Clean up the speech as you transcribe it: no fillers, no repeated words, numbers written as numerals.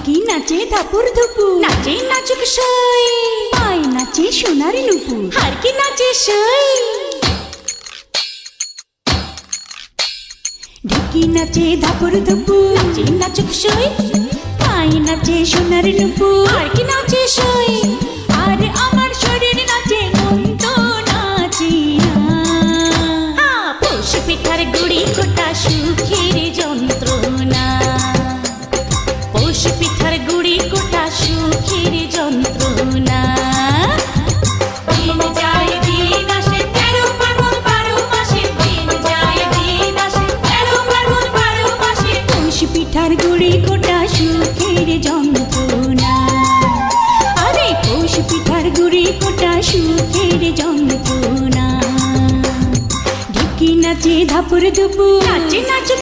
ঢুকি নাচে ধাপুর ধুপু, নাচে নাচুক সই, পায় নাচে সোনার নুপুর, আর কি নাচে সই। ঢুকি নাচে ধাপুর ধুপু, নাচে নাচুক সই, পায় নাচে সোনার নুপুর, আর কি নাচে সই। আর আমার শরীর নাচে মন তো নাচি না, পৌষ পিঠার গুড়ি কোটা সুখের যন্ত্রণা, পৌষ পিঠার গুড়ি কোটা সুখের যন্ত্রণা। দিন যায় দিন আসে 13 পার্বণ 12 মাসে, দিন যায় দিন আসে 13 পার্বণ 12 মাসে, পৌষ পিঠার গুড়ি কোটা সুখের যন্ত্রণা। আরে পৌষ পিঠার গুড়ি কোটা সুখের যন্ত্রণা। ঢুকি নাচে ধাপুর ধুপু, নাচে নাচে